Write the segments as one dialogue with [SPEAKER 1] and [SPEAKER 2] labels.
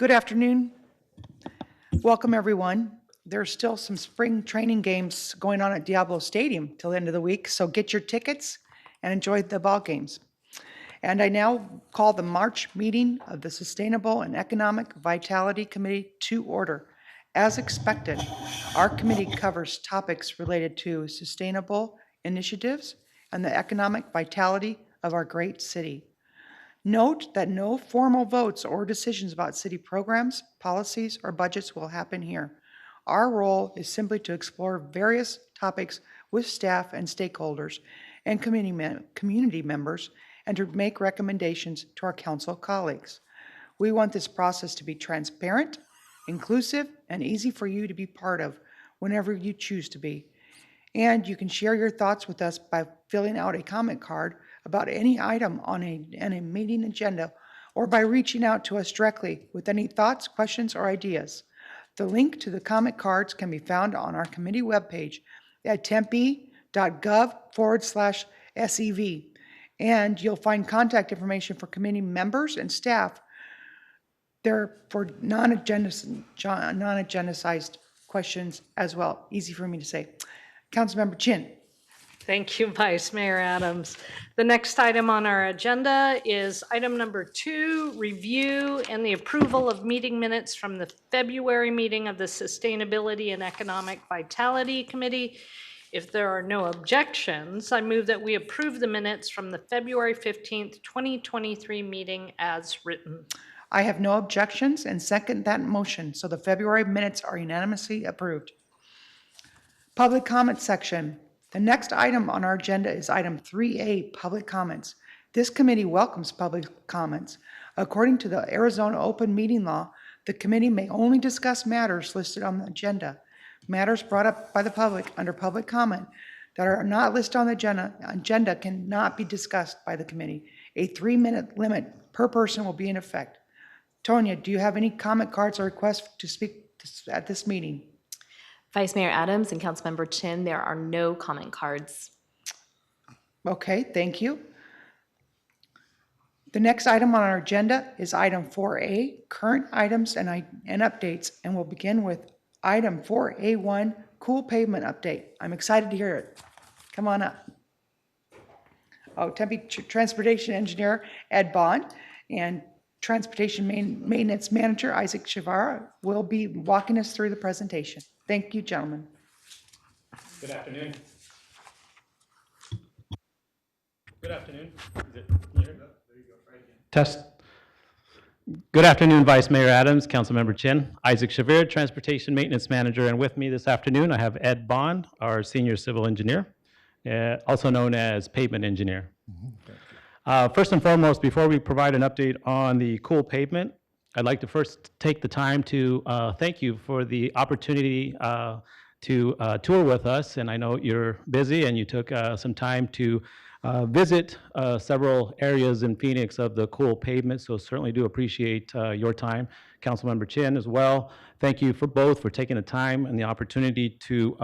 [SPEAKER 1] Good afternoon. Welcome, everyone. There's still some spring training games going on at Diablo Stadium till the end of the week, so get your tickets and enjoy the ball games. And I now call the March meeting of the Sustainable and Economic Vitality Committee to order. As expected, our committee covers topics related to sustainable initiatives and the economic vitality of our great city. Note that no formal votes or decisions about city programs, policies, or budgets will happen here. Our role is simply to explore various topics with staff and stakeholders and community members and to make recommendations to our council colleagues. We want this process to be transparent, inclusive, and easy for you to be part of whenever you choose to be. And you can share your thoughts with us by filling out a comment card about any item on a meeting agenda or by reaching out to us directly with any thoughts, questions, or ideas. The link to the comment cards can be found on our committee webpage at tempe.gov/SEV. And you'll find contact information for committee members and staff there for non-agendized questions as well. Easy for me to say. Councilmember Chin.
[SPEAKER 2] Thank you, Vice Mayor Adams. The next item on our agenda is item number 2, review and the approval of meeting minutes from the February meeting of the Sustainability and Economic Vitality Committee. If there are no objections, I move that we approve the minutes from the February 15th, 2023 meeting as written.
[SPEAKER 1] I have no objections and second that motion, so the February minutes are unanimously approved. Public comment section. The next item on our agenda is item 3A, public comments. This committee welcomes public comments. According to the Arizona Open Meeting Law, the committee may only discuss matters listed on the agenda. Matters brought up by the public under public comment that are not listed on the agenda cannot be discussed by the committee. A 3-minute limit per person will be in effect. Tonya, do you have any comment cards or requests to speak at this meeting?
[SPEAKER 3] Vice Mayor Adams and Councilmember Chin, there are no comment cards.
[SPEAKER 1] Okay, thank you. The next item on our agenda is item 4A, current items and updates, and we'll begin with item 4A1, cool pavement update. I'm excited to hear it. Come on up. Oh, Tempe Transportation Engineer Ed Bond and Transportation Maintenance Manager Isaac Shavara will be walking us through the presentation. Thank you, gentlemen.
[SPEAKER 4] Good afternoon. Good afternoon. Can you hear me? There you go. Right again. Test. Good afternoon, Vice Mayor Adams, Councilmember Chin, Isaac Shavir, Transportation Maintenance Manager, and with me this afternoon I have Ed Bond, our Senior Civil Engineer, also known as Pavement Engineer. First and foremost, before we provide an update on the cool pavement, I'd like to first take the time to thank you for the opportunity to tour with us. And I know you're busy and you took some time to visit several areas in Phoenix of the cool pavement. So certainly do appreciate your time. Councilmember Chin as well. Thank you for both for taking the time and the opportunity to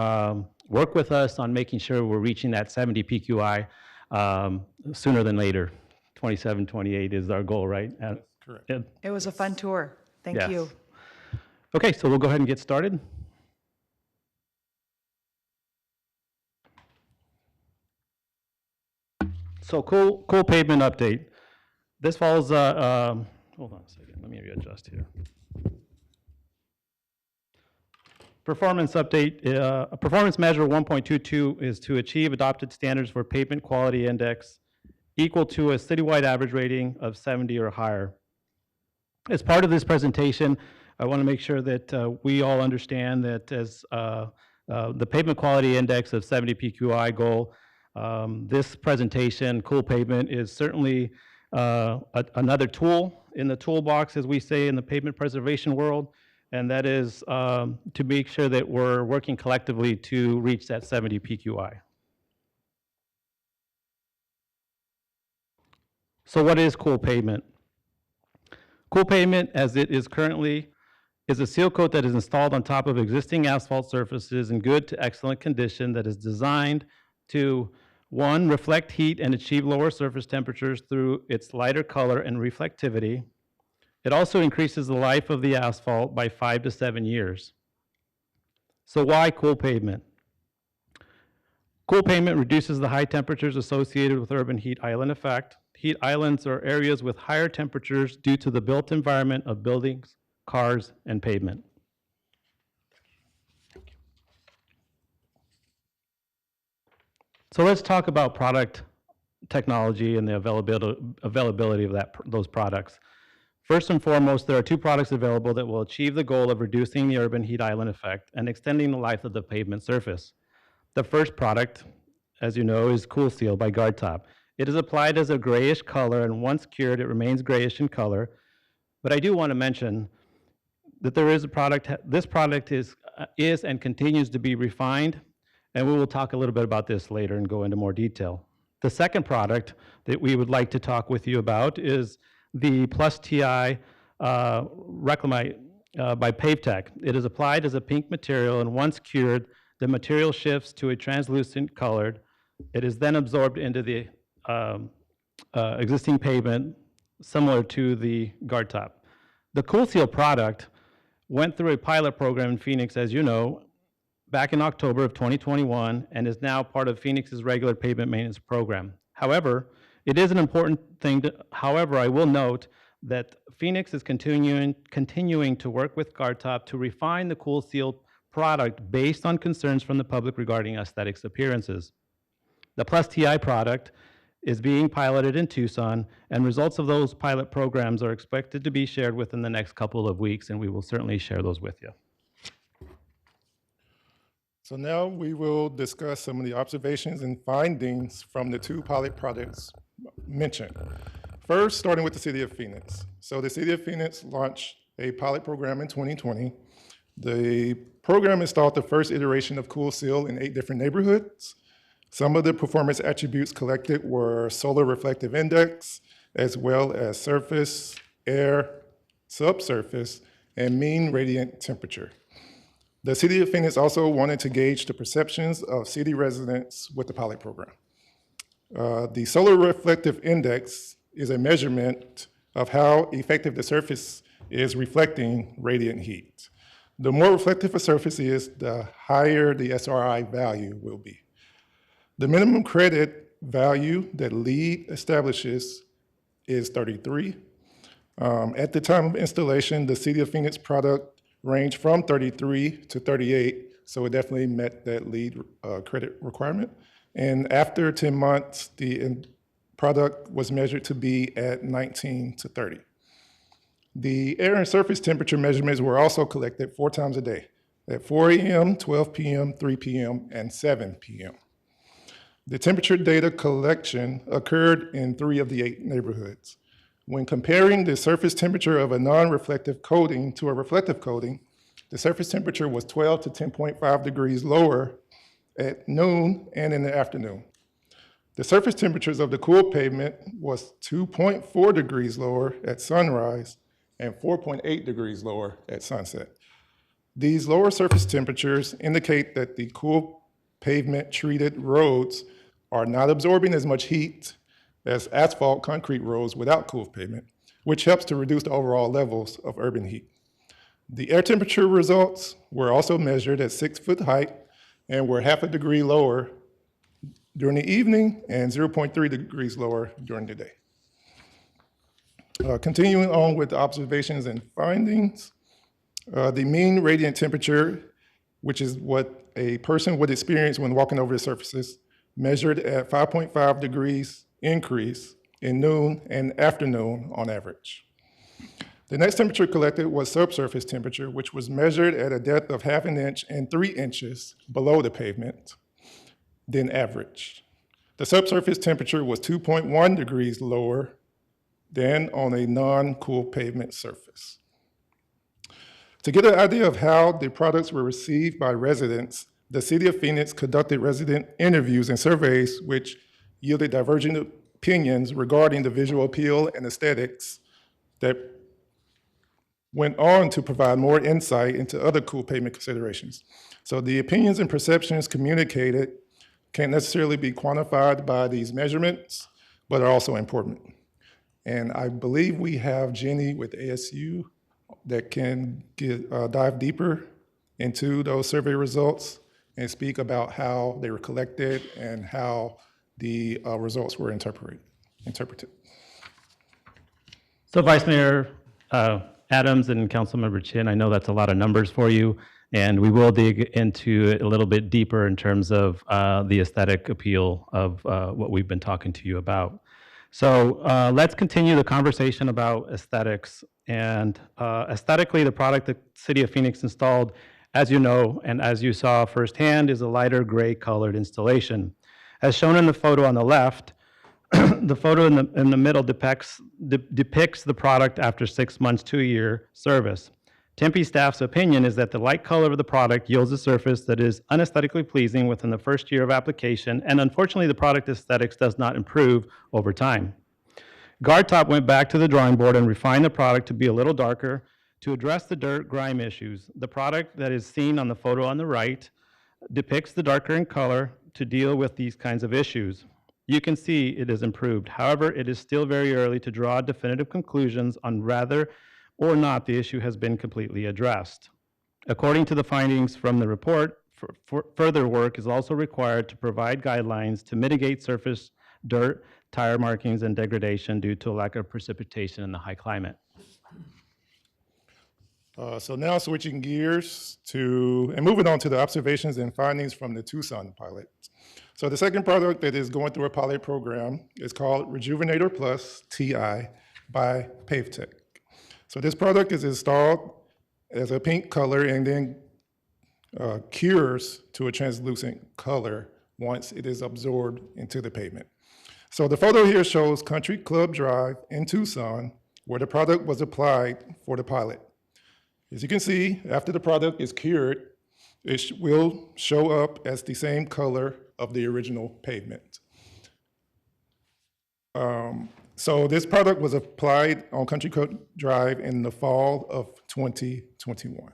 [SPEAKER 4] work with us on making sure we're reaching that 70 PQI sooner than later. 27, 28 is our goal, right? Correct.
[SPEAKER 1] It was a fun tour. Thank you.
[SPEAKER 4] Okay, so we'll go ahead and get started. So cool pavement update. This follows, hold on a second, let me readjust here. Performance update, a performance measure 1.22 is to achieve adopted standards for pavement quality index equal to a citywide average rating of 70 or higher. As part of this presentation, I want to make sure that we all understand that as the pavement quality index of 70 PQI goal, this presentation, cool pavement, is certainly another tool in the toolbox, as we say in the pavement preservation world, and that is to make sure that we're working collectively to reach that 70 PQI. So what is cool pavement? Cool pavement, as it is currently, is a seal coat that is installed on top of existing asphalt surfaces in good to excellent condition that is designed to, 1, reflect heat and achieve lower surface temperatures through its lighter color and reflectivity. It also increases the life of the asphalt by 5 to 7 years. So why cool pavement? Cool pavement reduces the high temperatures associated with urban heat island effect. Heat islands are areas with higher temperatures due to the built environment of buildings, cars, and pavement. So let's talk about product technology and the availability of those products. First and foremost, there are two products available that will achieve the goal of reducing the urban heat island effect and extending the life of the pavement surface. The first product, as you know, is Cool Seal by GuardTop. It is applied as a grayish color, and once cured, it remains grayish in color. But I do want to mention that there is a product, this product is and continues to be refined, and we will talk a little bit about this later and go into more detail. The second product that we would like to talk with you about is the Plus TI Reclamite by PaveTech. It is applied as a pink material, and once cured, the material shifts to a translucent colored. It is then absorbed into the existing pavement, similar to the GuardTop. The Cool Seal product went through a pilot program in Phoenix, as you know, back in October of 2021, and is now part of Phoenix's regular pavement maintenance program. However, it is an important thing however, I will note that Phoenix is continuing to work with GuardTop to refine the Cool Seal product based on concerns from the public regarding aesthetics appearances. The Plus TI product is being piloted in Tucson, and results of those pilot programs are expected to be shared within the next couple of weeks, and we will certainly share those with you.
[SPEAKER 5] So now we will discuss some of the observations and findings from the two pilot projects mentioned. First, starting with the City of Phoenix. So the City of Phoenix launched a pilot program in 2020. The program installed the first iteration of Cool Seal in 8 different neighborhoods. Some of the performance attributes collected were solar reflective index, as well as surface, air, subsurface, and mean radiant temperature. The City of Phoenix also wanted to gauge the perceptions of city residents with the pilot program. The solar reflective index is a measurement of how effective the surface is reflecting radiant heat. The more reflective a surface is, the higher the SRI value will be. The minimum credit value that LEED establishes is 33. At the time of installation, the City of Phoenix product ranged from 33 to 38, so it definitely met that LEED credit requirement. And after 10 months, the product was measured to be at 19 to 30. The air and surface temperature measurements were also collected 4 times a day, at 4 a.m., 12 p.m., 3 p.m., and 7 p.m. The temperature data collection occurred in 3 of the 8 neighborhoods. When comparing the surface temperature of a non-reflective coating to a reflective coating, the surface temperature was 12 to 10.5 degrees lower at noon and in the afternoon. The surface temperatures of the cool pavement was 2.4 degrees lower at sunrise and 4.8 degrees lower at sunset. These lower surface temperatures indicate that the cool pavement treated roads are not absorbing as much heat as asphalt concrete roads without cool pavement, which helps to reduce the overall levels of urban heat. The air temperature results were also measured at 6 foot height and were 0.5 degree lower during the evening and 0.3 degrees lower during the day. Continuing on with the observations and findings, the mean radiant temperature, which is what a person would experience when walking over the surfaces, measured at 5.5 degrees increase in noon and afternoon on average. The next temperature collected was subsurface temperature, which was measured at a depth of 0.5 inch and 3 inches below the pavement, then averaged. The subsurface temperature was 2.1 degrees lower than on a non-cool pavement surface. To get an idea of how the products were received by residents, the City of Phoenix conducted resident interviews and surveys which yielded divergent opinions regarding the visual appeal and aesthetics that went on to provide more insight into other cool pavement considerations. So the opinions and perceptions communicated can't necessarily be quantified by these measurements, but are also important. And I believe we have Jenny with ASU that can dive deeper into those survey results and speak about how they were collected and how the results were interpreted.
[SPEAKER 4] So Vice Mayor Adams and Councilmember Chin, I know that's a lot of numbers for you, and we will dig into it a little bit deeper in terms of the aesthetic appeal of what we've been talking to you about. So let's continue the conversation about aesthetics. And aesthetically, the product the City of Phoenix installed, as you know, and as you saw firsthand, is a lighter gray colored installation. As shown in the photo on the left, the photo in the middle depicts the product after 6 months to a year service. Tempe staff's opinion is that the light color of the product yields a surface that is unaesthetically pleasing within the first year of application, and unfortunately, the product aesthetics does not improve over time. Guardtop went back to the drawing board and refined the product to be a little darker to address the dirt grime issues. The product that is seen on the photo on the right depicts the darker in color to deal with these kinds of issues. You can see it is improved. However, it is still very early to draw definitive conclusions on whether or not the issue has been completely addressed. According to the findings from the report, further work is also required to provide guidelines to mitigate surface dirt, tire markings, and degradation due to a lack of precipitation in the high climate.
[SPEAKER 5] So now switching gears and moving on to the observations and findings from the Tucson pilot. So the second product that is going through a pilot program is called Rejuvenator Plus TI by PaveTech. So this product is installed as a pink color and then cures to a translucent color once it is absorbed into the pavement. So the photo here shows Country Club Drive in Tucson, where the product was applied for the pilot. As you can see, after the product is cured, it will show up as the same color of the original pavement. So this product was applied on Country Club Drive in the fall of 2021.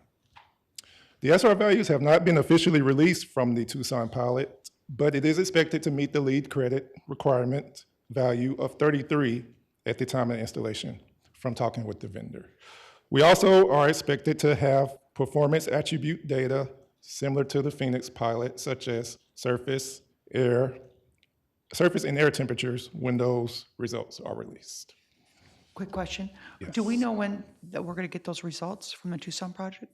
[SPEAKER 5] The SR values have not been officially released from the Tucson pilot, but it is expected to meet the lead credit requirement value of 33 at the time of installation from talking with the vendor. We also are expected to have performance attribute data similar to the Phoenix pilot, such as surface and air temperatures when those results are released.
[SPEAKER 1] Quick question.
[SPEAKER 5] Yes.
[SPEAKER 1] Do we know when that we're going to get those results from the Tucson project?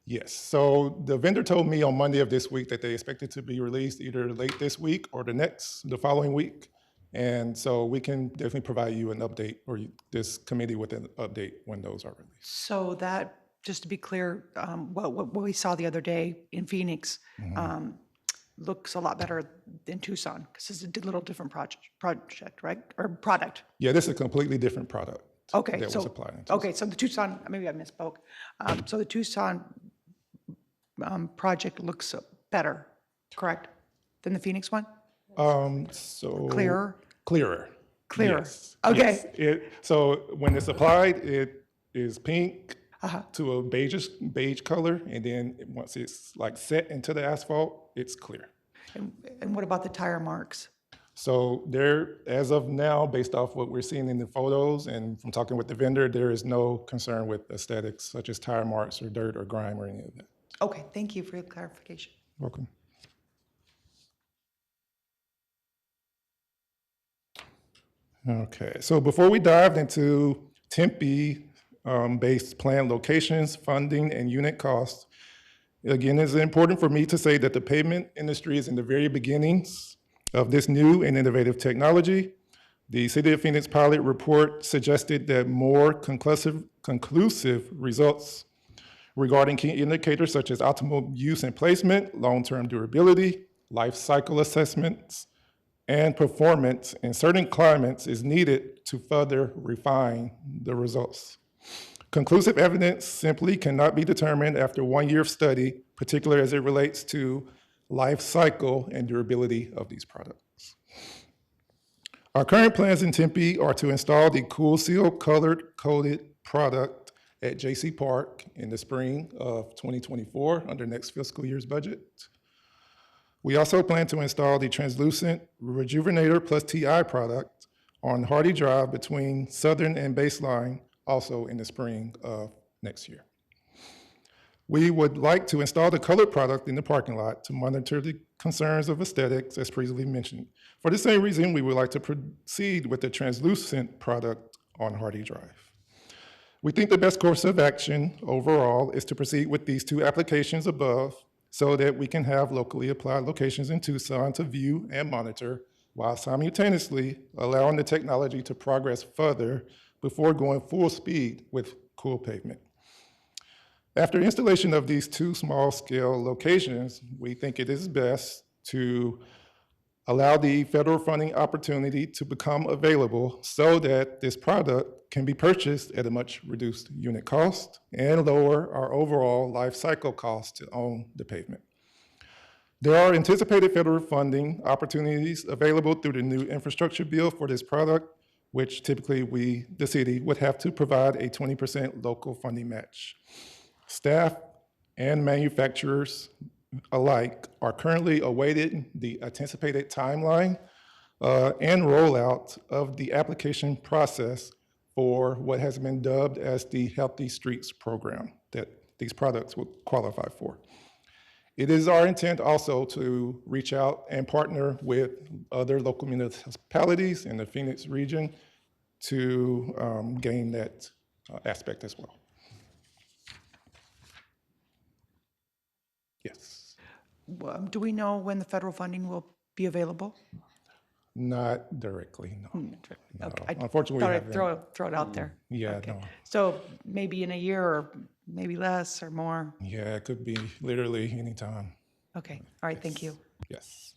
[SPEAKER 5] Yes, so the vendor told me on Monday of this week that they expect it to be released either late this week or the following week. And so we can definitely provide you an update, or this committee with an update when those are released.
[SPEAKER 1] So that, just to be clear, what we saw the other day in Phoenix looks a lot better than Tucson, because it's a little different project, right? Or product.
[SPEAKER 5] Yeah, this is a completely different product.
[SPEAKER 1] Okay,
[SPEAKER 5] that
[SPEAKER 1] so,
[SPEAKER 5] was applied in Tucson.
[SPEAKER 1] okay, so the Tucson, maybe I misspoke. So the Tucson project looks better, correct, than the Phoenix one?
[SPEAKER 5] So
[SPEAKER 1] Clearer?
[SPEAKER 5] Clearer.
[SPEAKER 1] Clearer.
[SPEAKER 5] Yes.
[SPEAKER 1] Okay.
[SPEAKER 5] Yes. So when it's applied, it is pink to a beige color, and then once it's like set into the asphalt, it's clear.
[SPEAKER 1] And what about the tire marks?
[SPEAKER 5] So there, as of now, based off what we're seeing in the photos and from talking with the vendor, there is no concern with aesthetics such as tire marks or dirt or grime or any of that.
[SPEAKER 1] Okay, thank you for your clarification.
[SPEAKER 5] Welcome. Okay, so before we dive into Tempe-based plan locations, funding, and unit costs, again, it's important for me to say that the pavement industry is in the very beginnings of this new and innovative technology. The City of Phoenix pilot report suggested that more conclusive results regarding key indicators such as optimal use and placement, long-term durability, life cycle assessments, and performance in certain climates is needed to further refine the results. Conclusive evidence simply cannot be determined after 1 year of study, particularly as it relates to life cycle and durability of these products. Our current plans in Tempe are to install the Cool Seal colored coated product at J.C. Park in the spring of 2024 under next fiscal year's budget. We also plan to install the translucent Rejuvenator Plus TI product on Hardy Drive between Southern and Baseline, also in the spring of next year. We would like to install the colored product in the parking lot to monitor the concerns of aesthetics, as previously mentioned. For the same reason, we would like to proceed with the translucent product on Hardy Drive. We think the best course of action overall is to proceed with these two applications above so that we can have locally applied locations in Tucson to view and monitor while simultaneously allowing the technology to progress further before going full speed with cool pavement. After installation of these two small-scale locations, we think it is best to allow the federal funding opportunity to become available so that this product can be purchased at a much reduced unit cost and lower our overall life cycle cost to own the pavement. There are anticipated federal funding opportunities available through the new infrastructure bill for this product, which typically we, the city, would have to provide a 20% local funding match. Staff and manufacturers alike are currently awaiting the anticipated timeline and rollout of the application process for what has been dubbed as the Healthy Streets program that these products will qualify for. It is our intent also to reach out and partner with other local municipalities in the Phoenix region to gain that aspect as well. Yes.
[SPEAKER 1] Do we know when the federal funding will be available?
[SPEAKER 5] Not directly, no. No.
[SPEAKER 1] Okay, I
[SPEAKER 5] Unfortunately,
[SPEAKER 1] thought
[SPEAKER 5] we
[SPEAKER 1] I'd
[SPEAKER 5] haven't.
[SPEAKER 1] throw it out there.
[SPEAKER 5] Yeah,
[SPEAKER 1] Okay.
[SPEAKER 5] no.
[SPEAKER 1] So maybe in a year or maybe less or more?
[SPEAKER 5] Yeah, it could be literally anytime.
[SPEAKER 1] Okay, all right, thank you.
[SPEAKER 5] Yes.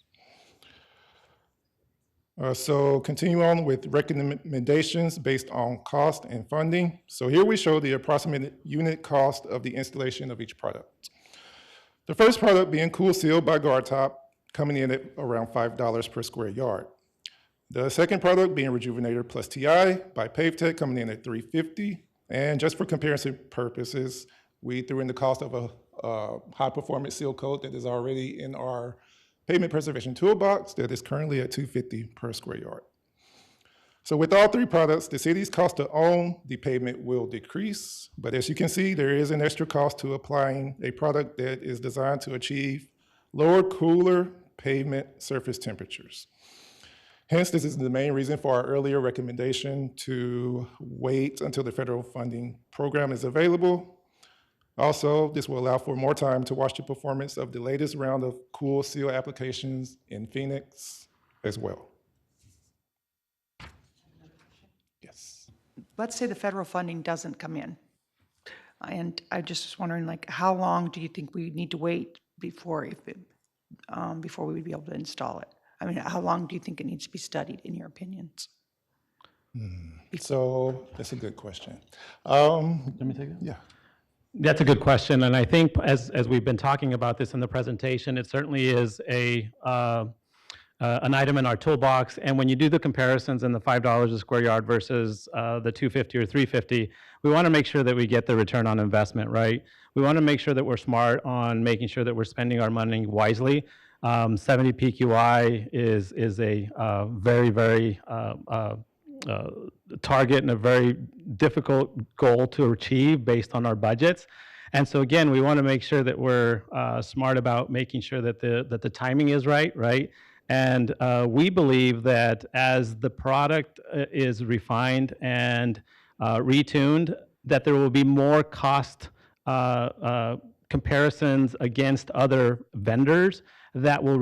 [SPEAKER 5] So continue on with recommendations based on cost and funding. So here we show the approximate unit cost of the installation of each product. The first product being Cool Seal by GuardTop, coming in at around $5 per square yard. The second product being Rejuvenator Plus TI by PaveTech, coming in at $3.50. And just for comparison purposes, we threw in the cost of a high-performance seal coat that is already in our pavement preservation toolbox that is currently at $2.50 per square yard. So with all three products, the city's cost to own the pavement will decrease, but as you can see, there is an extra cost to applying a product that is designed to achieve lower, cooler pavement surface temperatures. Hence, this is the main reason for our earlier recommendation to wait until the federal funding program is available. Also, this will allow for more time to watch the performance of the latest round of Cool Seal applications in Phoenix as well. Yes.
[SPEAKER 1] Let's say the federal funding doesn't come in. And I just was wondering, like, how long do you think we need to wait before before we would be able to install it? I mean, how long do you think it needs to be studied, in your opinions?
[SPEAKER 5] So that's a good question.
[SPEAKER 4] Let me take it.
[SPEAKER 5] Yeah.
[SPEAKER 4] That's a good question, and I think as we've been talking about this in the presentation, it certainly is an item in our toolbox. And when you do the comparisons in the $5 a square yard versus the $2.50 or $3.50, we want to make sure that we get the return on investment right. We want to make sure that we're smart on making sure that we're spending our money wisely. 70 PQI is a very, very target and a very difficult goal to achieve based on our budgets. And so again, we want to make sure that we're smart about making sure that the timing is right? And we believe that as the product is refined and retuned, that there will be more cost comparisons against other vendors that will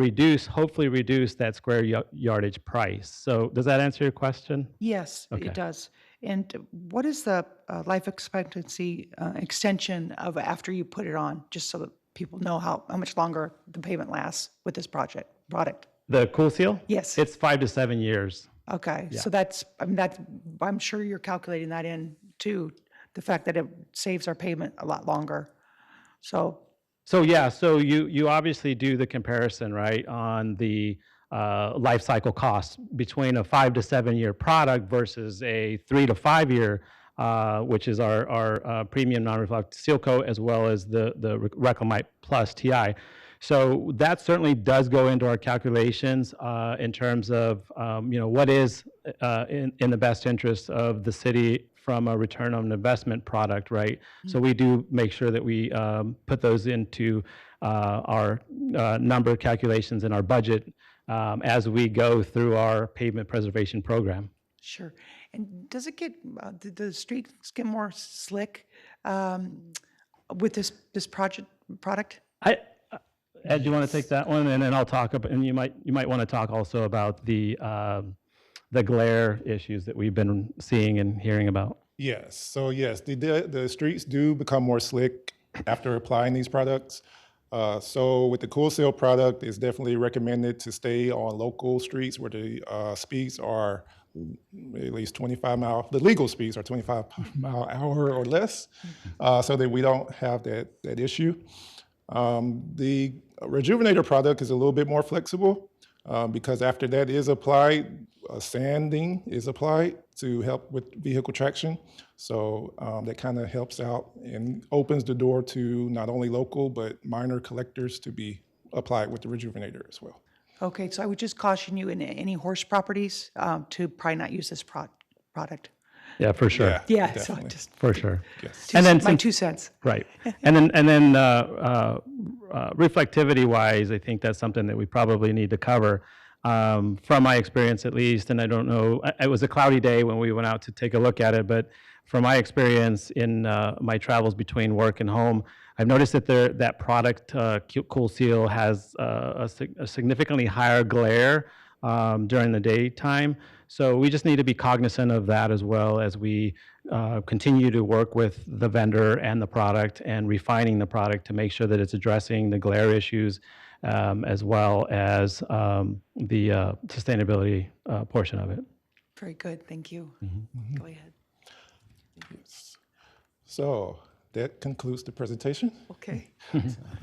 [SPEAKER 4] hopefully reduce that square yardage price. So does that answer your question?
[SPEAKER 1] Yes,
[SPEAKER 4] Okay.
[SPEAKER 1] it does. And what is the life expectancy extension of after you put it on, just so that people know how much longer the pavement lasts with this product?
[SPEAKER 4] The Cool Seal?
[SPEAKER 1] Yes.
[SPEAKER 4] It's 5 to 7 years.
[SPEAKER 1] Okay,
[SPEAKER 4] Yeah.
[SPEAKER 1] so I'm sure you're calculating that in too, the fact that it saves our pavement a lot longer. So
[SPEAKER 4] Yeah, so you obviously do the comparison, right, on the life cycle costs between a 5 to 7 year product versus a 3 to 5 year, which is our premium non-reflective seal coat, as well as the Reclamite Plus TI. So that certainly does go into our calculations in terms of, what is in the best interest of the city from a return on investment product, right? So we do make sure that we put those into our number calculations in our budget as we go through our pavement preservation program.
[SPEAKER 1] Sure. And does it get, do the streets get more slick with this product?
[SPEAKER 4] Ed, do you want to take that one, and then I'll talk about, and you might want to talk also about the glare issues that we've been seeing and hearing about.
[SPEAKER 5] Yes, so yes, the streets do become more slick after applying these products. So with the Cool Seal product, it's definitely recommended to stay on local streets where the speeds are at least 25 mile, the legal speeds are 25 mile an hour or less, so that we don't have that issue. The Rejuvenator product is a little bit more flexible because after that is applied, sanding is applied to help with vehicle traction. So that kind of helps out and opens the door to not only local, but minor collectors to be applied with the Rejuvenator as well.
[SPEAKER 1] Okay, so I would just caution you in any horse properties to probably not use this product.
[SPEAKER 4] Yeah, for sure.
[SPEAKER 1] Yeah, so
[SPEAKER 5] definitely.
[SPEAKER 1] just
[SPEAKER 4] For sure.
[SPEAKER 5] Yes.
[SPEAKER 4] And then
[SPEAKER 1] my 2 cents.
[SPEAKER 4] Right. And then reflectivity wise, I think that's something that we probably need to cover. From my experience at least, and I don't know, it was a cloudy day when we went out to take a look at it, but from my experience in my travels between work and home, I've noticed that that product, Cool Seal, has a significantly higher glare during the daytime. So we just need to be cognizant of that as well as we continue to work with the vendor and the product and refining the product to make sure that it's addressing the glare issues as well as the sustainability portion of it.
[SPEAKER 1] Very good, thank you. Go ahead.
[SPEAKER 5] Yes. So that concludes the presentation.
[SPEAKER 1] Okay.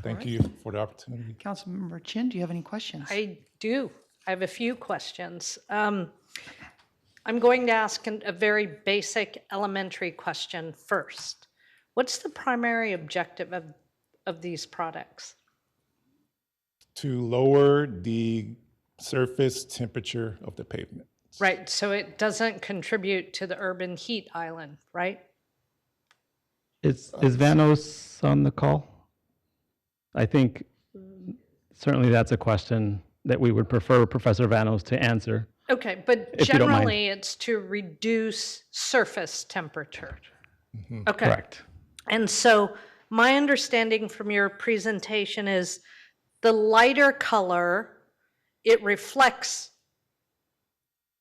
[SPEAKER 5] Thank you for the opportunity.
[SPEAKER 1] Councilmember Chin, do you have any questions?
[SPEAKER 2] I do. I have a few questions. I'm going to ask a very basic elementary question first. What's the primary objective of these products?
[SPEAKER 5] To lower the surface temperature of the pavement.
[SPEAKER 2] Right, so it doesn't contribute to the urban heat island, right?
[SPEAKER 4] Is Vanos on the call? I think certainly that's a question that we would prefer Professor Vanos to answer.
[SPEAKER 2] Okay, but
[SPEAKER 4] If you don't mind.
[SPEAKER 2] generally it's to reduce surface temperature. Okay.
[SPEAKER 4] Correct.
[SPEAKER 2] And so my understanding from your presentation is the lighter color, it reflects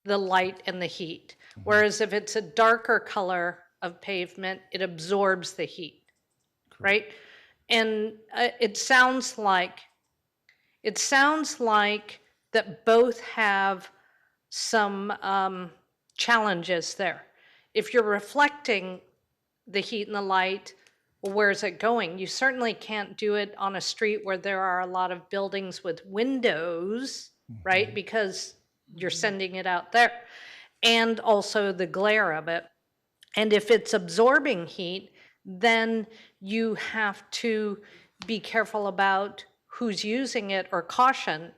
[SPEAKER 2] the light and the heat. Whereas if it's a darker color of pavement, it absorbs the heat, right? And it sounds like that both have some challenges there. If you're reflecting the heat and the light, well, where's it going? You certainly can't do it on a street where there are a lot of buildings with windows, right? Because you're sending it out there. And also the glare of it. And if it's absorbing heat, then you have to be careful about who's using it or caution.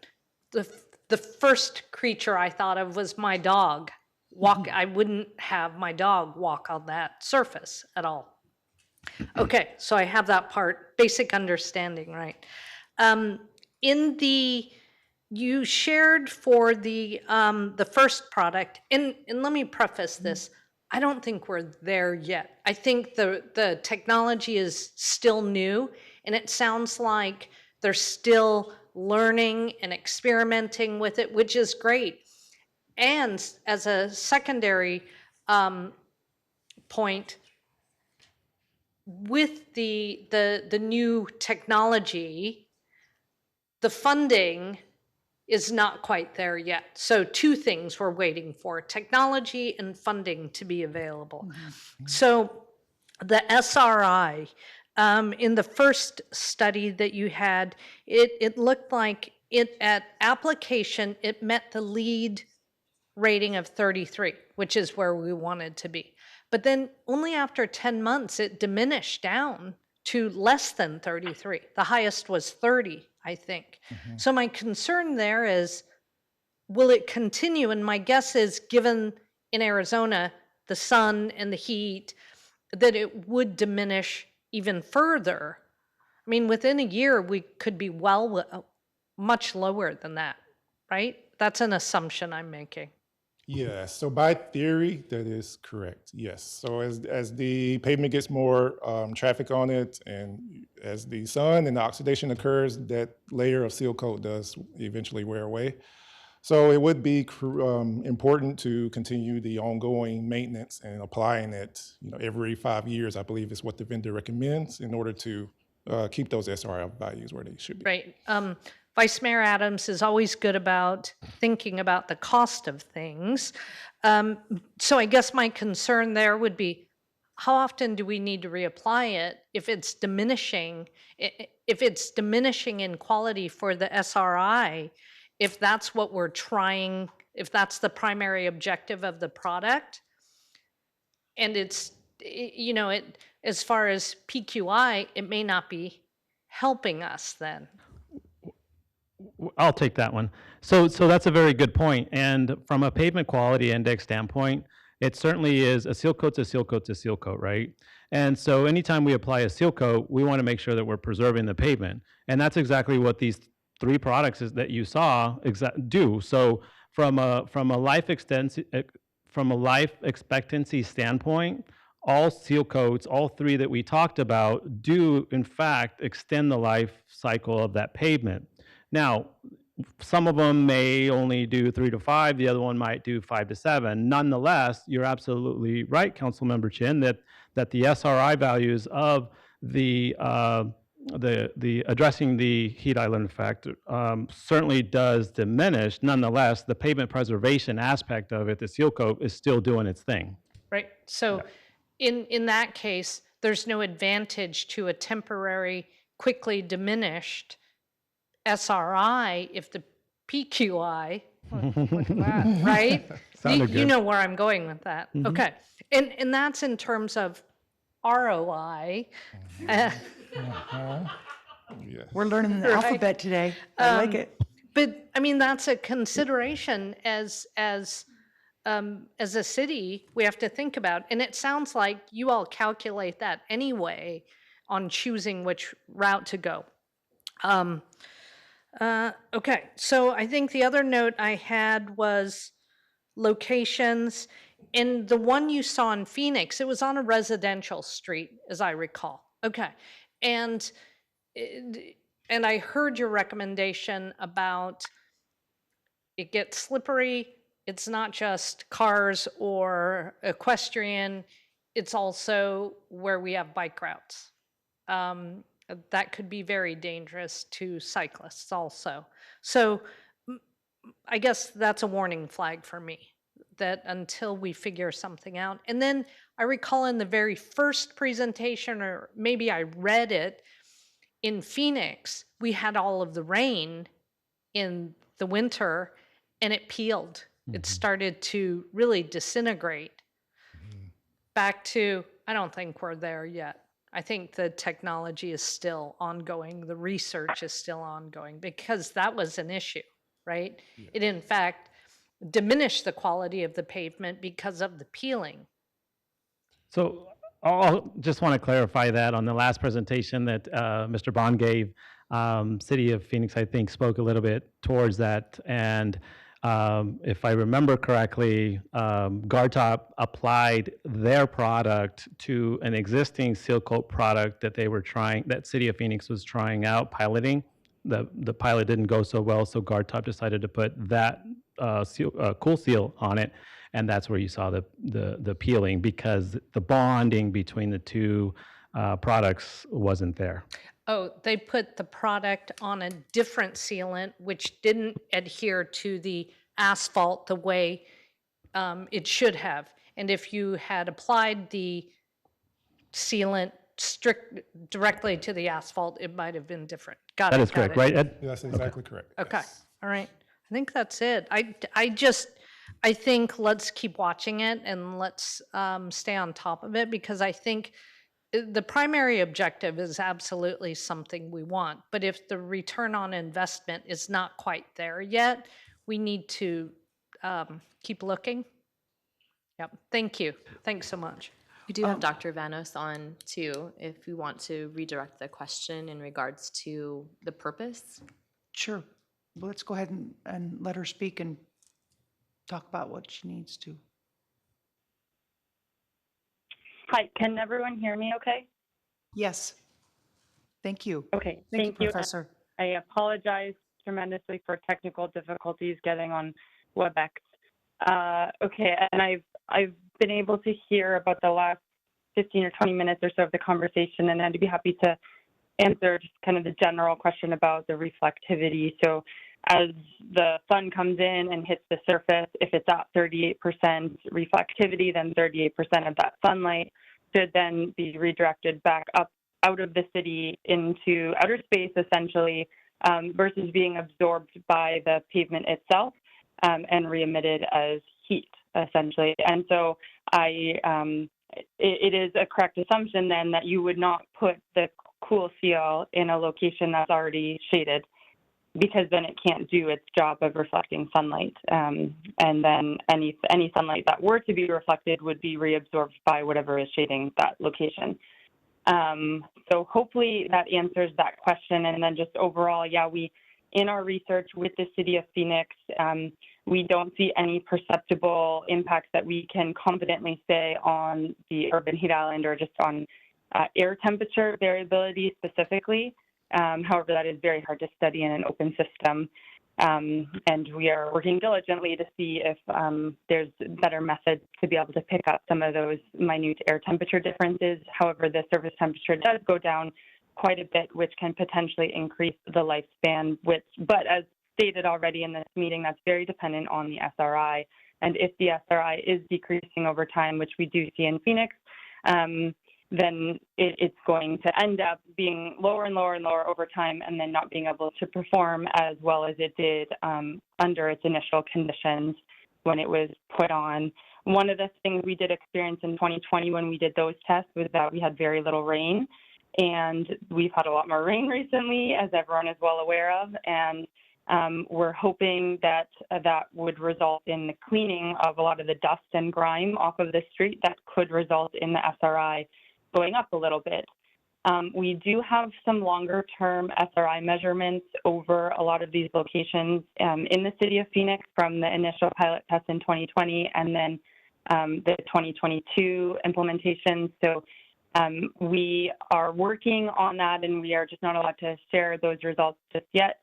[SPEAKER 2] The first creature I thought of was my dog. I wouldn't have my dog walk on that surface at all. Okay, so I have that part, basic understanding, right? You shared for the first product, and let me preface this, I don't think we're there yet. I think the technology is still new, and it sounds like they're still learning and experimenting with it, which is great. And as a secondary point, with the new technology, the funding is not quite there yet. So 2 things we're waiting for, technology and funding to be available. So the SRI, in the first study that you had, it looked like at application, it met the lead rating of 33, which is where we wanted to be. But then only after 10 months, it diminished down to less than 33. The highest was 30, I think. So my concern there is, will it continue? And my guess is, given in Arizona, the sun and the heat, that it would diminish even further. I mean, within a year, we could be much lower than that, right? That's an assumption I'm making.
[SPEAKER 5] Yeah, so by theory, that is correct, yes. So as the pavement gets more traffic on it, and as the sun and the oxidation occurs, that layer of seal coat does eventually wear away. So it would be important to continue the ongoing maintenance and applying it, every 5 years, I believe is what the vendor recommends, in order to keep those SRI values where they should be.
[SPEAKER 2] Right. Vice Mayor Adams is always good about thinking about the cost of things. So I guess my concern there would be, how often do we need to reapply it if it's diminishing? If it's diminishing in quality for the SRI, if that's what we're trying, if that's the primary objective of the product, and it's, as far as PQI, it may not be helping us then.
[SPEAKER 4] I'll take that one. So that's a very good point. And from a pavement quality index standpoint, it certainly is a seal coat's a seal coat's a seal coat, right? And so anytime we apply a seal coat, we want to make sure that we're preserving the pavement. And that's exactly what these 3 products that you saw do. So from a life expectancy standpoint, all seal coats, all 3 that we talked about, do in fact extend the life cycle of that pavement. Now, some of them may only do 3 to 5, the other one might do 5 to 7. Nonetheless, you're absolutely right, Councilmember Chin, that the SRI values of the addressing the heat island effect certainly does diminish. Nonetheless, the pavement preservation aspect of it, the seal coat, is still doing its thing.
[SPEAKER 2] Right. So in that case, there's no advantage to a temporary, quickly diminished SRI if the PQI, look at that, right?
[SPEAKER 4] Sounded
[SPEAKER 2] You
[SPEAKER 4] good.
[SPEAKER 2] know where I'm going with that. Okay. And that's in terms of ROI.
[SPEAKER 5] Yes.
[SPEAKER 1] We're learning the alphabet today. I like it.
[SPEAKER 2] But I mean, that's a consideration as a city we have to think about. And it sounds like you all calculate that anyway on choosing which route to go. Okay, so I think the other note I had was locations. And the one you saw in Phoenix, it was on a residential street, as I recall. Okay, and I heard your recommendation about it gets slippery. It's not just cars or equestrian, it's also where we have bike routes. That could be very dangerous to cyclists also. So I guess that's a warning flag for me, that until we figure something out. And then I recall in the very first presentation, or maybe I read it, in Phoenix, we had all of the rain in the winter and it peeled. It started to really disintegrate. Back to, I don't think we're there yet. I think the technology is still ongoing. The research is still ongoing, because that was an issue, right? Yeah. It in fact diminished the quality of the pavement because of the peeling.
[SPEAKER 4] So I'll just want to clarify that on the last presentation that Mr. Bond gave, City of Phoenix, I think, spoke a little bit towards that. And if I remember correctly, Guardtop applied their product to an existing seal coat product that they were trying, that City of Phoenix was trying out, piloting. The pilot didn't go so well, so Guardtop decided to put that cool seal on it, and that's where you saw the peeling, because the bonding between the 2 products wasn't there.
[SPEAKER 2] Oh, they put the product on a different sealant, which didn't adhere to the asphalt the way it should have. And if you had applied the sealant directly to the asphalt, it might have been different. Got it.
[SPEAKER 4] That is correct, right, Ed?
[SPEAKER 5] That's exactly correct.
[SPEAKER 2] Okay,
[SPEAKER 5] Yes.
[SPEAKER 2] all right. I think that's it. I think let's keep watching it and let's stay on top of it, because I think the primary objective is absolutely something we want, but if the return on investment is not quite there yet, we need to keep looking. Yep, thank you. Thanks so much.
[SPEAKER 3] We do have Dr. Vanos on too, if we want to redirect the question in regards to the purpose.
[SPEAKER 1] Sure. Well, let's go ahead and let her speak and talk about what she needs to.
[SPEAKER 6] Hi, can everyone hear me okay?
[SPEAKER 1] Yes. Thank you.
[SPEAKER 6] Okay,
[SPEAKER 1] Thank you,
[SPEAKER 6] you.
[SPEAKER 1] Professor.
[SPEAKER 6] I apologize tremendously for technical difficulties getting on WebEx. Okay, and I've been able to hear about the last 15 or 20 minutes or so of the conversation, and I'd be happy to answer just kind of the general question about the reflectivity. So as the sun comes in and hits the surface, if it's at 38% reflectivity, then 38% of that sunlight should then be redirected back up out of the city into outer space, essentially, versus being absorbed by the pavement itself and re-emitted as heat, essentially. And so it is a correct assumption then that you would not put the cool seal in a location that's already shaded, because then it can't do its job of reflecting sunlight. And then any sunlight that were to be reflected would be reabsorbed by whatever is shading that location. So hopefully that answers that question. And then just overall, yeah, in our research with the city of Phoenix, we don't see any perceptible impacts that we can confidently say on the urban heat island or just on air temperature variability specifically. However, that is very hard to study in an open system. And we are working diligently to see if there's better methods to be able to pick up some of those minute air temperature differences. However, the surface temperature does go down quite a bit, which can potentially increase the lifespan, but as stated already in this meeting, that's very dependent on the SRI. And if the SRI is decreasing over time, which we do see in Phoenix, then it's going to end up being lower and lower and lower over time, and then not being able to perform as well as it did under its initial conditions when it was put on. One of the things we did experience in 2020 when we did those tests was that we had very little rain, and we've had a lot more rain recently, as everyone is well aware of, and we're hoping that that would result in the cleaning of a lot of the dust and grime off of the street that could result in the SRI going up a little bit. We do have some longer term SRI measurements over a lot of these locations in the city of Phoenix from the initial pilot test in 2020 and then the 2022 implementation. So we are working on that, and we are just not allowed to share those results just yet,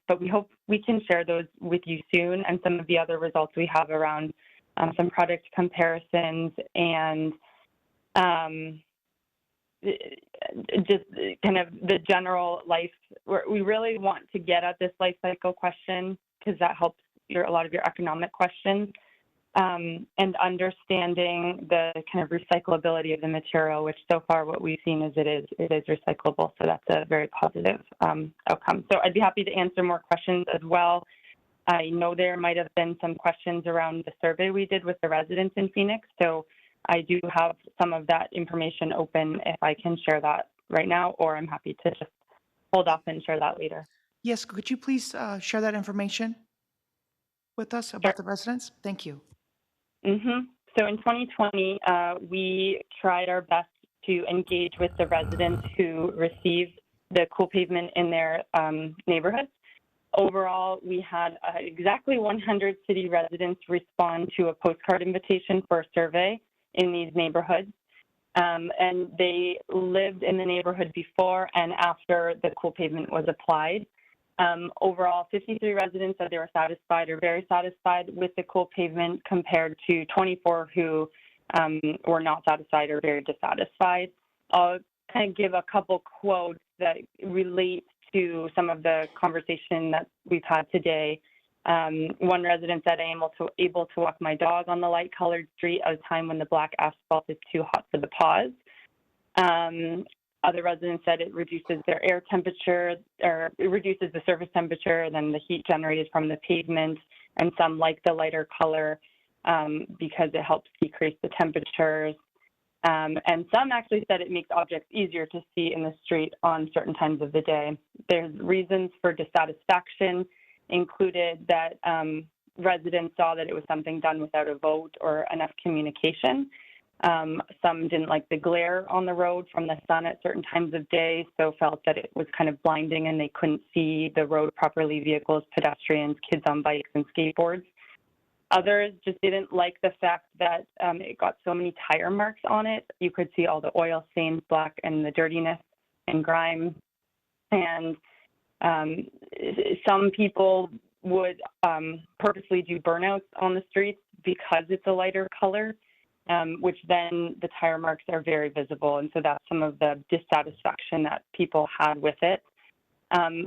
[SPEAKER 6] but we hope we can share those with you soon, and some of the other results we have around some product comparisons and just kind of the general life. We really want to get at this life cycle question because that helps a lot of your economic questions. And understanding the kind of recyclability of the material, which so far what we've seen is it is recyclable. So that's a very positive outcome. So I'd be happy to answer more questions as well. I know there might have been some questions around the survey we did with the residents in Phoenix. So I do have some of that information open if I can share that right now, or I'm happy to just hold off and share that later.
[SPEAKER 1] Yes, could you please share that information with us about the residents? Thank you.
[SPEAKER 6] So in 2020, we tried our best to engage with the residents who received the cool pavement in their neighborhoods. Overall, we had exactly 100 city residents respond to a postcard invitation for a survey in these neighborhoods. And they lived in the neighborhood before and after the cool pavement was applied. Overall, 53 residents said they were satisfied or very satisfied with the cool pavement compared to 24 who were not satisfied or very dissatisfied. I'll kind of give a couple quotes that relate to some of the conversation that we've had today. One resident said, I am able to walk my dog on the light-colored street at a time when the black asphalt is too hot for the paws. Other residents said it reduces their air temperature, or it reduces the surface temperature, then the heat generated from the pavement, and some like the lighter color because it helps decrease the temperatures. And some actually said it makes objects easier to see in the street on certain times of the day. There's reasons for dissatisfaction included that residents saw that it was something done without a vote or enough communication. Some didn't like the glare on the road from the sun at certain times of day, so felt that it was kind of blinding and they couldn't see the road properly, vehicles, pedestrians, kids on bikes and skateboards. Others just didn't like the fact that it got so many tire marks on it. You could see all the oil stains, black, and the dirtiness and grime. And some people would purposely do burnouts on the streets because it's a lighter color, which then the tire marks are very visible. And so that's some of the dissatisfaction that people had with it.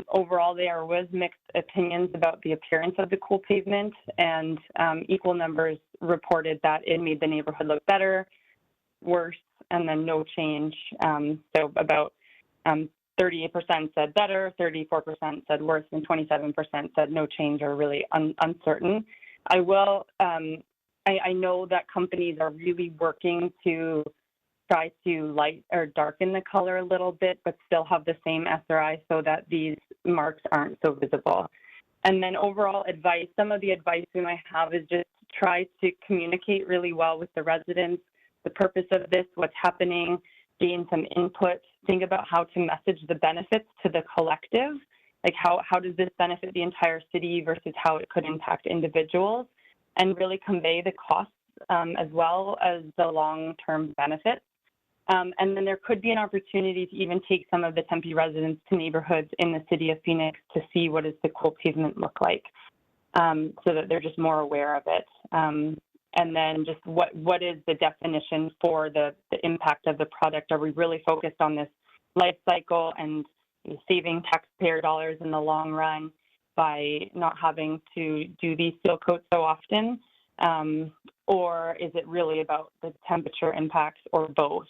[SPEAKER 6] Overall, there was mixed opinions about the appearance of the cool pavement, and equal numbers reported that it made the neighborhood look better, worse, and then no change. So about 38% said better, 34% said worse, and 27% said no change or really uncertain. I know that companies are really working to try to light or darken the color a little bit, but still have the same SRI so that these marks aren't so visible. And then overall advice, some of the advice we might have is just try to communicate really well with the residents, the purpose of this, what's happening, gain some input, think about how to message the benefits to the collective, like how does this benefit the entire city versus how it could impact individuals, and really convey the costs as well as the long-term benefits. And then there could be an opportunity to even take some of the Tempe residents to neighborhoods in the city of Phoenix to see what does the cool pavement look like, so that they're just more aware of it. And then just what is the definition for the impact of the product? Are we really focused on this life cycle and saving taxpayer dollars in the long run by not having to do these seal coats so often? Or is it really about the temperature impacts, or both?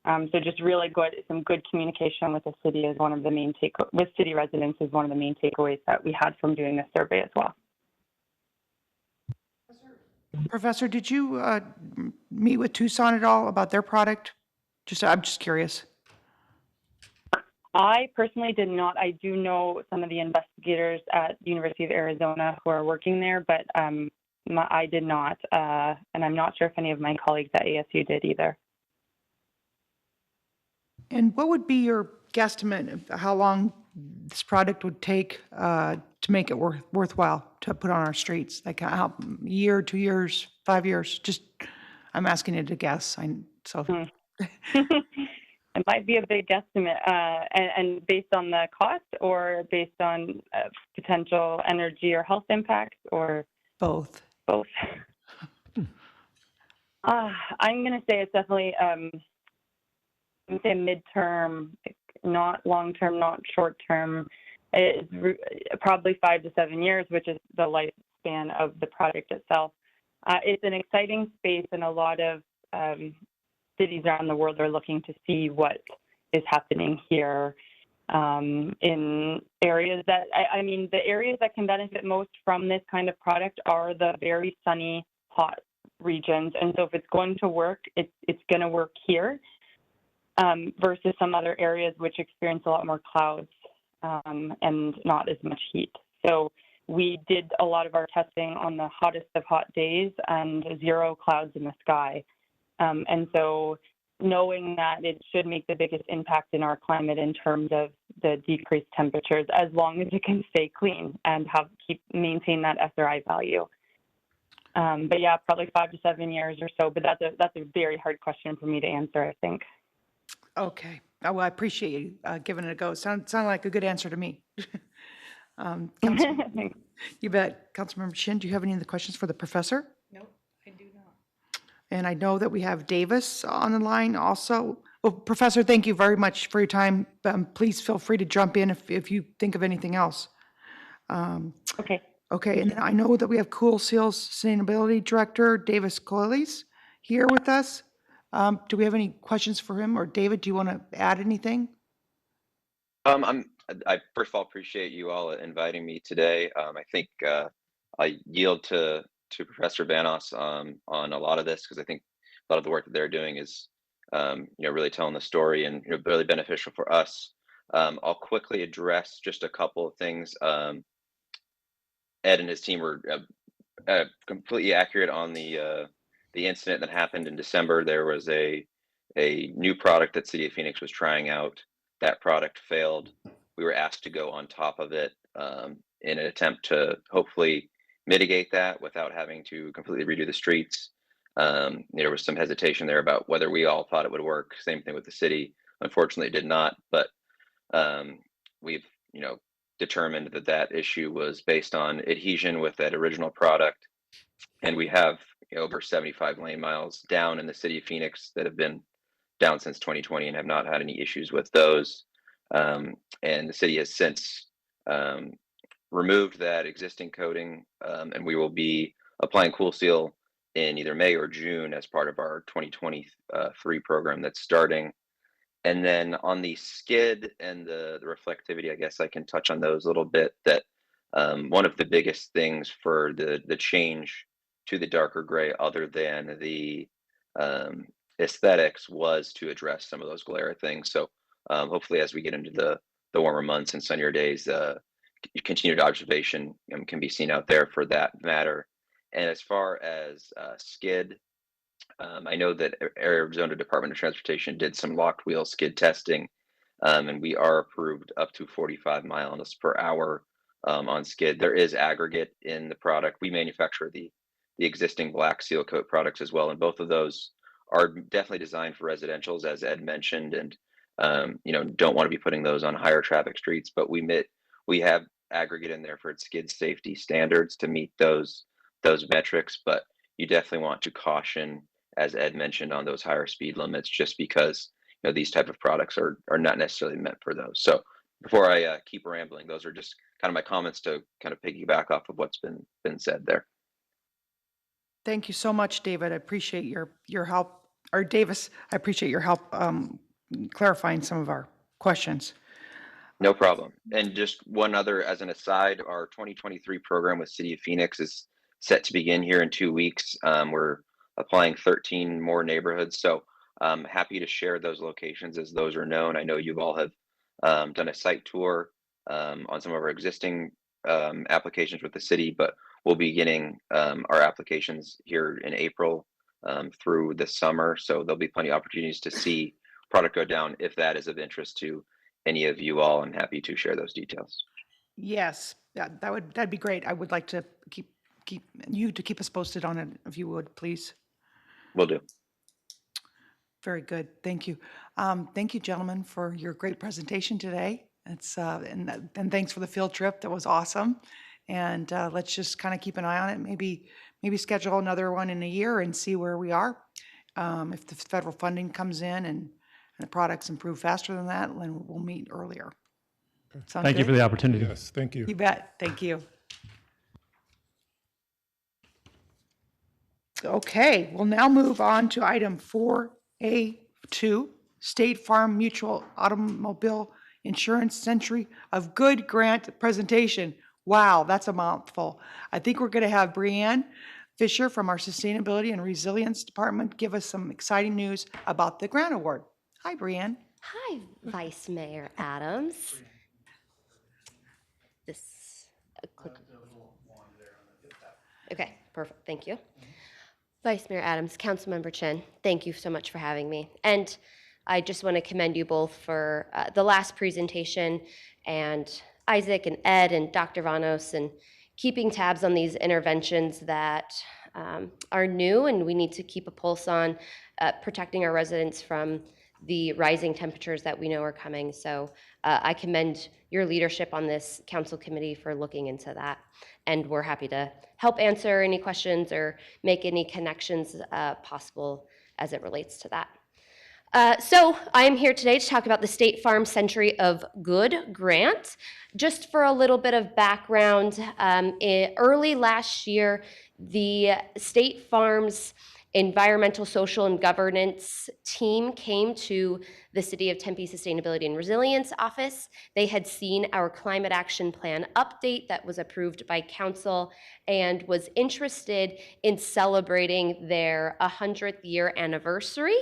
[SPEAKER 6] So just really some good communication with the city is one of the main with city residents is one of the main takeaways that we had from doing this survey as well.
[SPEAKER 1] Professor, did you meet with Tucson at all about their product? I'm just curious.
[SPEAKER 6] I personally did not. I do know some of the investigators at the University of Arizona who are working there, but I did not. And I'm not sure if any of my colleagues at ASU did either.
[SPEAKER 1] And what would be your guesstimate of how long this product would take to make it worthwhile to put on our streets? Like how, a year, 2 years, 5 years? Just, I'm asking you to guess.
[SPEAKER 6] It might be a big guesstimate, and based on the cost, or based on potential energy or health impacts, or
[SPEAKER 1] both.
[SPEAKER 6] Both. I'm going to say it's definitely. I'm say midterm, not long-term, not short-term. It's probably 5 to 7 years, which is the lifespan of the project itself. It's an exciting space, and a lot of cities around the world are looking to see what is happening here in areas that, I mean, the areas that can benefit most from this kind of product are the very sunny, hot regions. And so if it's going to work, it's going to work here. Versus some other areas which experience a lot more clouds and not as much heat. So we did a lot of our testing on the hottest of hot days and 0 clouds in the sky. And so knowing that it should make the biggest impact in our climate in terms of the decreased temperatures, as long as it can stay clean and maintain that SRI value. But yeah, probably 5 to 7 years or so, but that's a very hard question for me to answer, I think.
[SPEAKER 1] Okay. Well, I appreciate you giving it a go. Sound like a good answer to me. You bet. Councilmember Chin, do you have any other questions for the professor?
[SPEAKER 2] Nope, I do not.
[SPEAKER 1] And I know that we have Davis on the line also. Well, Professor, thank you very much for your time. Please feel free to jump in if you think of anything else.
[SPEAKER 6] Okay.
[SPEAKER 1] Okay, and I know that we have Cool Seals Sustainability Director Davis Coiles here with us. Do we have any questions for him? Or David, do you want to add anything?
[SPEAKER 7] I first of all appreciate you all inviting me today. I think I yield to Professor Vanos on a lot of this, because I think a lot of the work that they're doing is really telling the story and really beneficial for us. I'll quickly address just a couple of things. Ed and his team were completely accurate on the incident that happened in December. There was a new product that City of Phoenix was trying out. That product failed. We were asked to go on top of it in an attempt to hopefully mitigate that without having to completely redo the streets. There was some hesitation there about whether we all thought it would work. Same thing with the city. Unfortunately, it did not. But we've determined that that issue was based on adhesion with that original product, and we have over 75 lane miles down in the city of Phoenix that have been down since 2020 and have not had any issues with those. And the city has since removed that existing coating, and we will be applying Cool Seal in either May or June as part of our 2023 program that's starting. And then on the skid and the reflectivity, I guess I can touch on those a little bit. That one of the biggest things for the change to the darker gray, other than the aesthetics, was to address some of those glare things. So hopefully, as we get into the warmer months and sunnier days, continued observation can be seen out there for that matter. And as far as skid, I know that Arizona Department of Transportation did some locked wheel skid testing, and we are approved up to 45 miles per hour on skid. There is aggregate in the product. We manufacture the existing black seal coat products as well, and both of those are definitely designed for residentials, as Ed mentioned, and don't want to be putting those on higher traffic streets. But we have aggregate in there for its skid safety standards to meet those metrics. But you definitely want to caution, as Ed mentioned, on those higher speed limits, just because these type of products are not necessarily meant for those. So before I keep rambling, those are just kind of my comments to kind of piggyback off of what's been said there.
[SPEAKER 1] Thank you so much, David. I appreciate your help, or Davis, I appreciate your help clarifying some of our questions.
[SPEAKER 7] No problem. And just one other, as an aside, our 2023 program with City of Phoenix is set to begin here in 2 weeks. We're applying 13 more neighborhoods. So I'm happy to share those locations as those are known. I know you all have done a site tour on some of our existing applications with the city, but we'll be getting our applications here in April through the summer. So there'll be plenty of opportunities to see product go down if that is of interest to any of you all. I'm happy to share those details.
[SPEAKER 1] Yes, that'd be great. I would like to keep us posted on it, if you would, please.
[SPEAKER 7] Will do.
[SPEAKER 1] Very good. Thank you. Thank you, gentlemen, for your great presentation today. It's and thanks for the field trip. That was awesome. And let's just kind of keep an eye on it. Maybe schedule another one in a year and see where we are. If the federal funding comes in and the products improve faster than that, then we'll meet earlier. Sound
[SPEAKER 4] Thank you for
[SPEAKER 1] good?
[SPEAKER 4] the opportunity.
[SPEAKER 5] Yes, thank you.
[SPEAKER 1] You bet. Thank you. Okay, we'll now move on to item 4A2, State Farm Mutual Automobile Insurance Century of Good grant presentation. Wow, that's a mouthful. I think we're going to have Brianne Fisher from our Sustainability and Resilience Department give us some exciting news about the grant award. Hi, Brianne.
[SPEAKER 8] Hi, Vice Mayor Adams. This, click. Okay, perfect, thank you. Vice Mayor Adams, Councilmember Chin, thank you so much for having me. And I just want to commend you both for the last presentation, and Isaac and Ed and Dr. Vanos, and keeping tabs on these interventions that are new and we need to keep a pulse on, protecting our residents from the rising temperatures that we know are coming. So I commend your leadership on this council committee for looking into that. And we're happy to help answer any questions or make any connections possible as it relates to that. So I'm here today to talk about the State Farm Century of Good grant. Just for a little bit of background, early last year, the State Farm's Environmental, Social, and Governance team came to the City of Tempe Sustainability and Resilience Office. They had seen our Climate Action Plan update that was approved by Council and was interested in celebrating their 100th year anniversary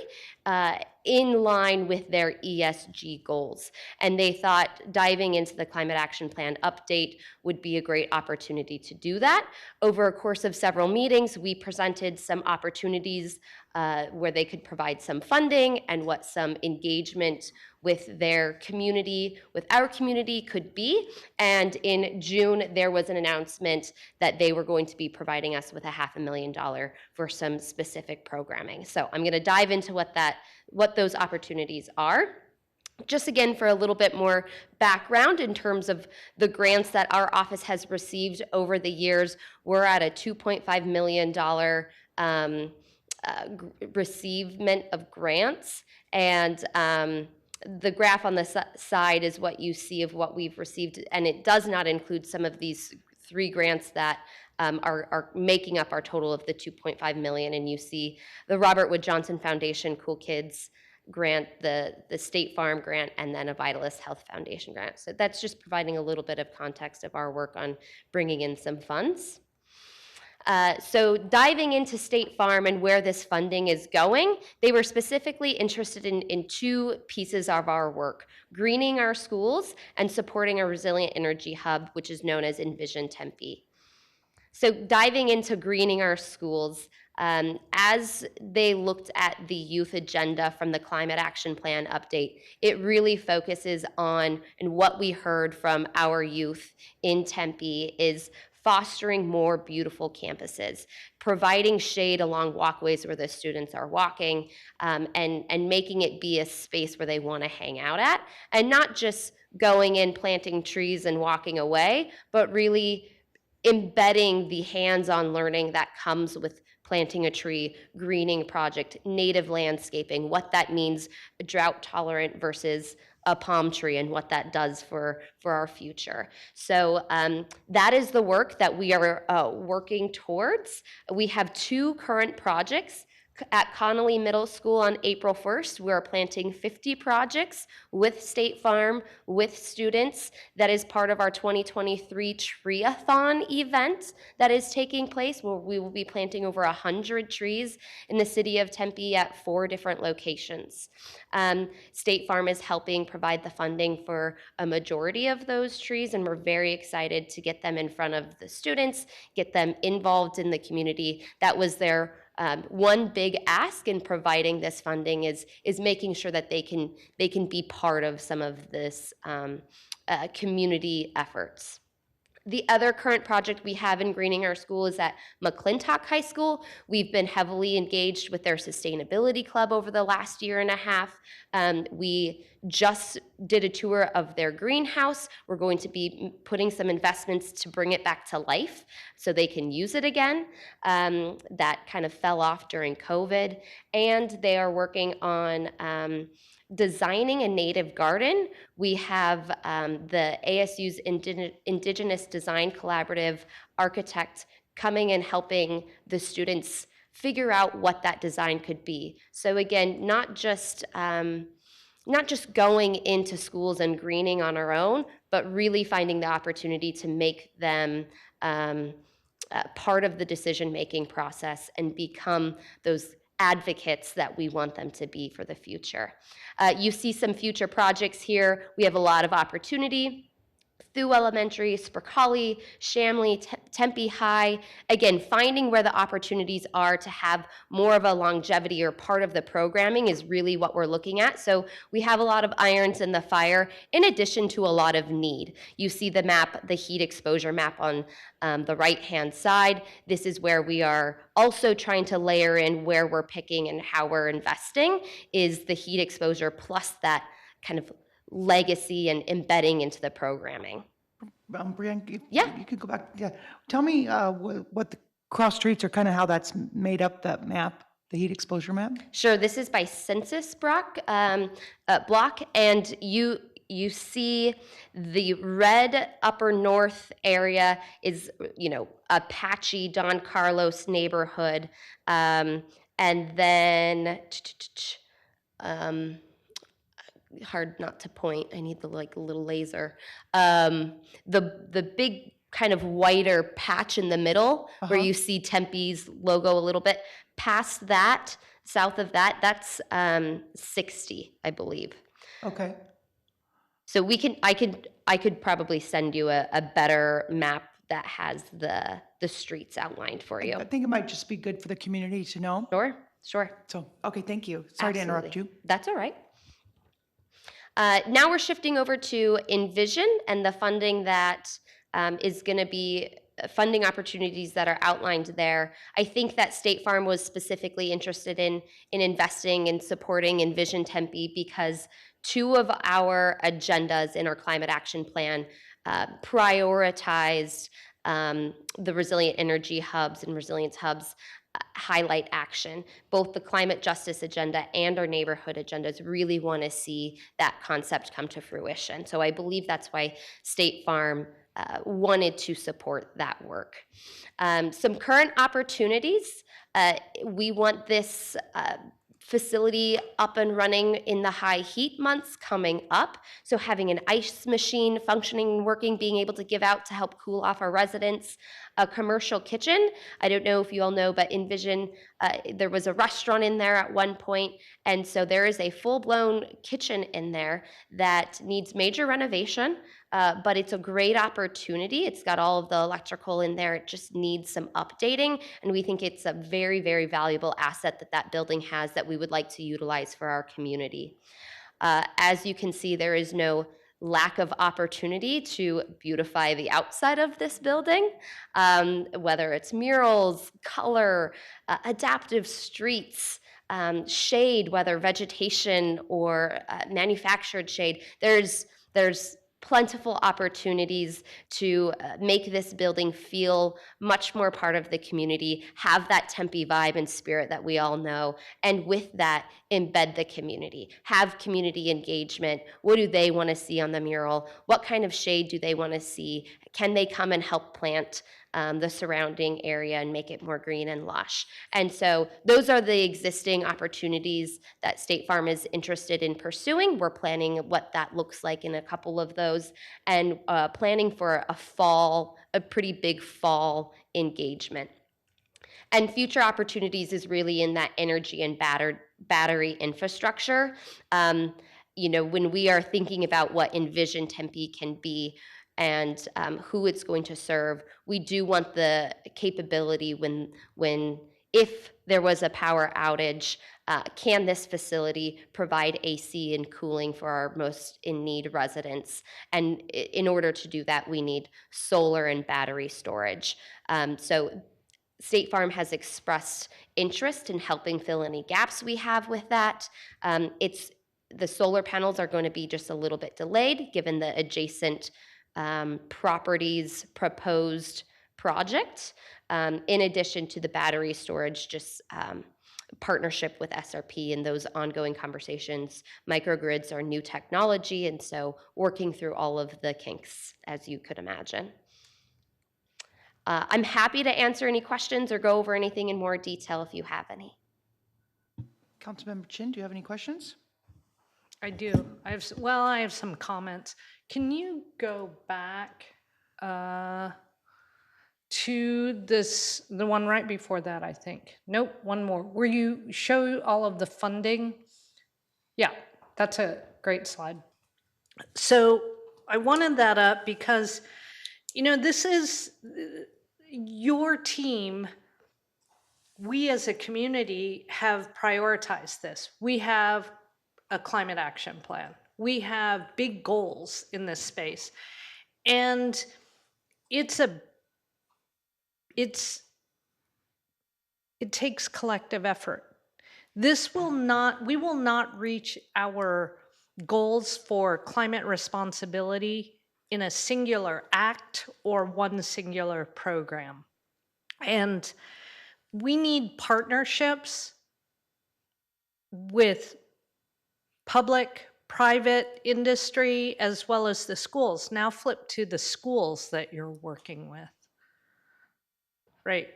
[SPEAKER 8] in line with their ESG goals. And they thought diving into the Climate Action Plan update would be a great opportunity to do that. Over a course of several meetings, we presented some opportunities where they could provide some funding and what some engagement with their community, with our community could be. And in June, there was an announcement that they were going to be providing us with $500,000 for some specific programming. So I'm gonna dive into what those opportunities are. Just again, for a little bit more background in terms of the grants that our office has received over the years, we're at a $2.5 million receivement of grants. And the graph on the side is what you see of what we've received, and it does not include some of these 3 grants that are making up our total of the $2.5 million. And you see the Robert Wood Johnson Foundation Cool Kids grant, the State Farm grant, and then a Vitalis Health Foundation grant. So that's just providing a little bit of context of our work on bringing in some funds. So diving into State Farm and where this funding is going, they were specifically interested in 2 pieces of our work: greening our schools and supporting a resilient energy hub, which is known as Envision Tempe. So diving into greening our schools, as they looked at the youth agenda from the Climate Action Plan update, it really focuses on, and what we heard from our youth in Tempe is fostering more beautiful campuses, providing shade along walkways where the students are walking, and making it be a space where they want to hang out at, and not just going in, planting trees and walking away, but really embedding the hands-on learning that comes with planting a tree, greening project, native landscaping, what that means, drought tolerant versus a palm tree, and what that does for our future. So that is the work that we are working towards. We have 2 current projects. At Connolly Middle School on April 1st, we're planting 50 projects with State Farm, with students. That is part of our 2023 Treeathon event that is taking place, where we will be planting over 100 trees in the city of Tempe at 4 different locations. State Farm is helping provide the funding for a majority of those trees, and we're very excited to get them in front of the students, get them involved in the community. That was their one big ask in providing this funding, is making sure that they can be part of some of this community efforts. The other current project we have in greening our school is at McClintock High School. We've been heavily engaged with their sustainability club over the last year and a half. We just did a tour of their greenhouse. We're going to be putting some investments to bring it back to life so they can use it again. That kind of fell off during COVID. And they are working on designing a native garden. We have the ASU's Indigenous Design Collaborative architect coming and helping the students figure out what that design could be. So again, not just going into schools and greening on our own, but really finding the opportunity to make them part of the decision-making process and become those advocates that we want them to be for the future. You see some future projects here. We have a lot of opportunity. Thew Elementary, Spercali, Shamley, Tempe High. Again, finding where the opportunities are to have more of a longevity or part of the programming is really what we're looking at. So we have a lot of irons in the fire, in addition to a lot of need. You see the map, the heat exposure map on the right-hand side. This is where we are also trying to layer in where we're picking and how we're investing, is the heat exposure plus that kind of legacy and embedding into the programming.
[SPEAKER 1] Brianne,
[SPEAKER 8] Yeah.
[SPEAKER 1] you could go back. Yeah. Tell me what the cross streets are, kind of how that's made up, that map, the heat exposure map.
[SPEAKER 8] Sure, this is by census block, and you see the red upper north area is, a patchy Don Carlos neighborhood, and then hard not to point. I need the little laser. The big kind of whiter patch in the middle where you see Tempe's logo a little bit. Past that, South of that, that's 60, I believe.
[SPEAKER 1] Okay.
[SPEAKER 8] So I could probably send you a better map that has the streets outlined for you.
[SPEAKER 1] I think it might just be good for the community to know.
[SPEAKER 8] Sure.
[SPEAKER 1] So, okay, thank you. Sorry to interrupt you.
[SPEAKER 8] Absolutely. That's all right. Now we're shifting over to Envision and the funding that is going to be funding opportunities that are outlined there. I think that State Farm was specifically interested in investing and supporting Envision Tempe because two of our agendas in our climate action plan prioritized the resilient energy hubs and resilience hubs highlight action. Both the climate justice agenda and our neighborhood agendas really want to see that concept come to fruition. So I believe that's why State Farm wanted to support that work. Some current opportunities. We want this facility up and running in the high heat months coming up. So having an ice machine functioning and working, being able to give out to help cool off our residents. A commercial kitchen. I don't know if you all know, but Envision, there was a restaurant in there at one point, and so there is a full-blown kitchen in there that needs major renovation, but it's a great opportunity. It's got all of the electrical in there. It just needs some updating, and we think it's a very, very valuable asset that building has that we would like to utilize for our community. As you can see, there is no lack of opportunity to beautify the outside of this building, whether it's murals, color, adaptive streets, shade, whether vegetation or manufactured shade. There's plentiful opportunities to make this building feel much more part of the community, have that Tempe vibe and spirit that we all know, and with that, embed the community, have community engagement. What do they want to see on the mural? What kind of shade do they want to see? Can they come and help plant the surrounding area and make it more green and lush? And so those are the existing opportunities that State Farm is interested in pursuing. We're planning what that looks like in a couple of those and planning for a pretty big fall engagement. And future opportunities is really in that energy and battery infrastructure. When we are thinking about what Envision Tempe can be, and who it's going to serve, we do want the capability if there was a power outage, can this facility provide AC and cooling for our most in need residents? And in order to do that, we need solar and battery storage. So State Farm has expressed interest in helping fill any gaps we have with that. The solar panels are going to be just a little bit delayed given the adjacent properties proposed project, in addition to the battery storage, just partnership with SRP and those ongoing conversations. Microgrids are new technology, and so working through all of the kinks, as you could imagine. I'm happy to answer any questions or go over anything in more detail if you have any.
[SPEAKER 1] Councilmember Chin, do you have any questions?
[SPEAKER 2] I do. I have some comments. Can you go back to the one right before that, I think? Nope, one more. Where you show all of the funding? Yeah, that's a great slide. So I wanted that up because, this is your team. We as a community have prioritized this. We have a climate action plan. We have big goals in this space. And it takes collective effort. We will not reach our goals for climate responsibility in a singular act or one singular program. And we need partnerships with public, private industry, as well as the schools. Now flip to the schools that you're working with. Right.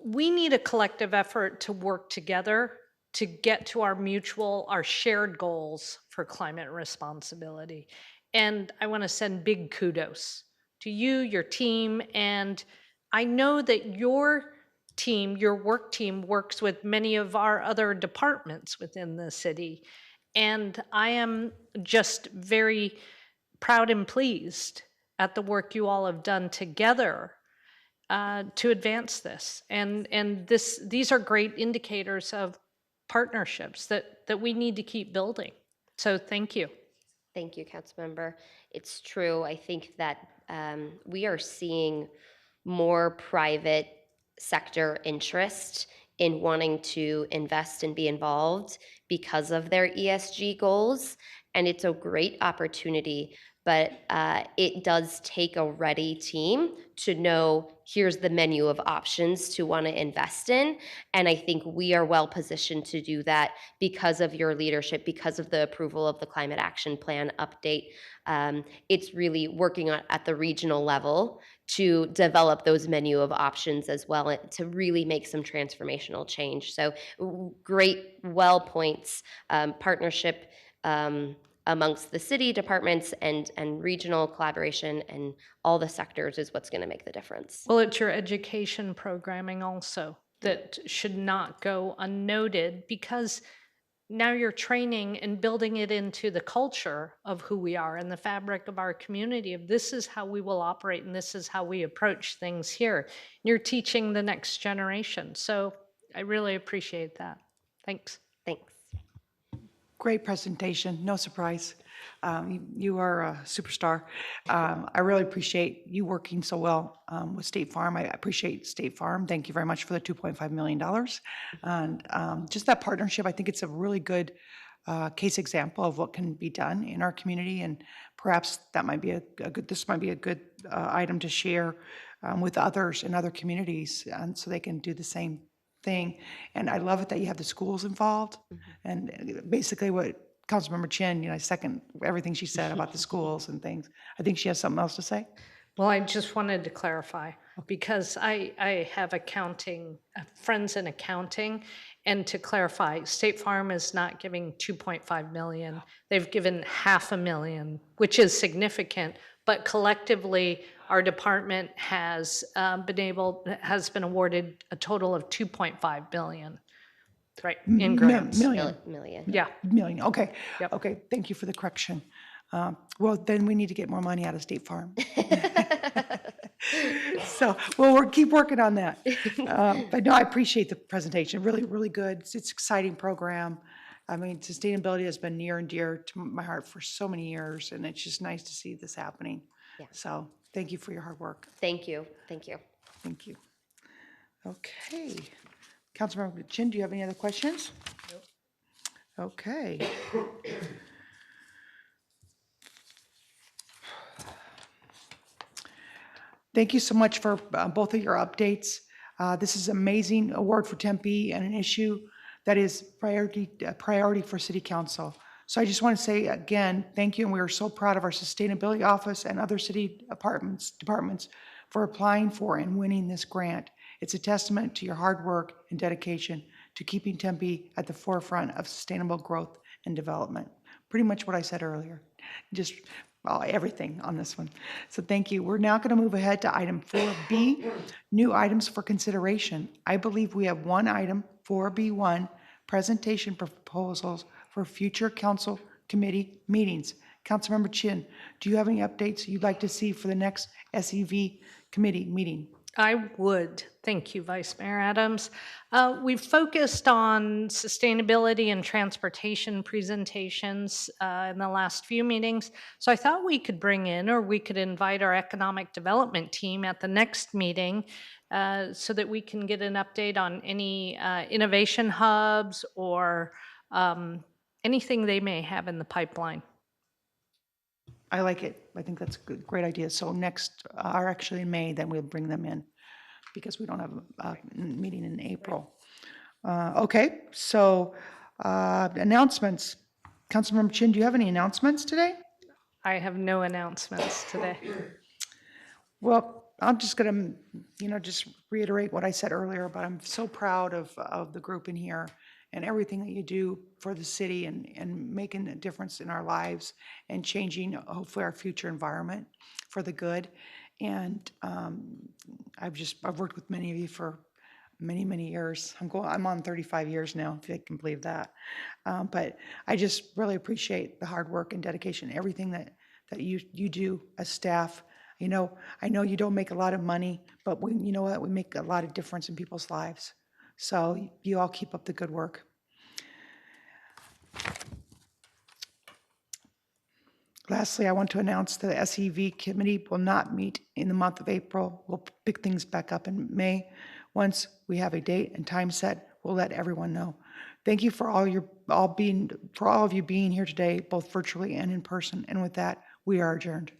[SPEAKER 2] We need a collective effort to work together to get to our shared goals for climate responsibility. And I want to send big kudos to you, your team, and I know that your team, your work team, works with many of our other departments within the city. And I am just very proud and pleased at the work you all have done together to advance this. And these are great indicators of partnerships that we need to keep building. So thank you.
[SPEAKER 8] Thank you, Councilmember. It's true. I think that we are seeing more private sector interest in wanting to invest and be involved because of their ESG goals. And it's a great opportunity, but it does take a ready team to know here's the menu of options to want to invest in. And I think we are well positioned to do that because of your leadership, because of the approval of the Climate Action Plan update. It's really working at the regional level to develop those menu of options as well, to really make some transformational change. So great, well points, partnership amongst the city departments and regional collaboration and all the sectors is what's going to make the difference.
[SPEAKER 2] Well, it's your education programming also that should not go unnoted, because now you're training and building it into the culture of who we are and the fabric of our community, of this is how we will operate and this is how we approach things here. You're teaching the next generation. So I really appreciate that. Thanks.
[SPEAKER 8] Thanks.
[SPEAKER 1] Great presentation, no surprise. You are a superstar. I really appreciate you working so well with State Farm. I appreciate State Farm. Thank you very much for the $2.5 million. And just that partnership, I think it's a really good case example of what can be done in our community. And perhaps that might be this might be a good item to share with others in other communities, and so they can do the same thing. And I love it that you have the schools involved. And basically what Councilmember Chin, I second everything she said about the schools and things. I think she has something else to say.
[SPEAKER 2] Well, I just wanted to clarify, because I have accounting, friends in accounting, and to clarify, State Farm is not giving 2.5 million. They've given $500,000, which is significant, but collectively, our department has been awarded a total of 2.5 billion, right, in grants.
[SPEAKER 1] Million.
[SPEAKER 8] Million.
[SPEAKER 2] Yeah.
[SPEAKER 1] Million, okay.
[SPEAKER 2] Yep.
[SPEAKER 1] Okay, thank you for the correction. Well, then we need to get more money out of State Farm. So, well, we'll keep working on that. But no, I appreciate the presentation, really, really good. It's an exciting program. I mean, sustainability has been near and dear to my heart for so many years, and it's just nice to see this happening.
[SPEAKER 8] Yeah.
[SPEAKER 1] So, thank you for your hard work.
[SPEAKER 8] Thank you. Thank you.
[SPEAKER 1] Thank you. Okay. Councilmember Chin, do you have any other questions? Nope. Okay. Thank you so much for both of your updates. This is an amazing award for Tempe and an issue that is priority for City Council. So I just want to say again, thank you, and we are so proud of our Sustainability Office and other city departments for applying for and winning this grant. It's a testament to your hard work and dedication to keeping Tempe at the forefront of sustainable growth and development. Pretty much what I said earlier, just everything on this one. So thank you. We're now going to move ahead to item 4B, new items for consideration. I believe we have one item, 4B1, presentation proposals for future council committee meetings. Councilmember Chin, do you have any updates you'd like to see for the next SEV committee meeting?
[SPEAKER 2] I would. Thank you, Vice Mayor Adams. We've focused on sustainability and transportation presentations in the last few meetings. So I thought we could bring in, or we could invite our economic development team at the next meeting so that we can get an update on any innovation hubs or anything they may have in the pipeline.
[SPEAKER 1] I like it. I think that's a great idea. So next, or actually in May, then we'll bring them in because we don't have a meeting in April. Okay, so announcements. Councilmember Chin, do you have any announcements today?
[SPEAKER 2] I have no announcements today.
[SPEAKER 1] Well, I'm just going to, just reiterate what I said earlier, but I'm so proud of the group in here and everything that you do for the city and making a difference in our lives and changing, hopefully, our future environment for the good. And I've worked with many of you for many, many years. I'm on 35 years now, if you can believe that. But I just really appreciate the hard work and dedication, everything that you do as staff. You know, I know you don't make a lot of money, but you know what? We make a lot of difference in people's lives. So you all keep up the good work. Lastly, I want to announce the SEV committee will not meet in the month of April. We'll pick things back up in May. Once we have a date and time set, we'll let everyone know. Thank you for all of you being here today, both virtually and in person. And with that, we are adjourned.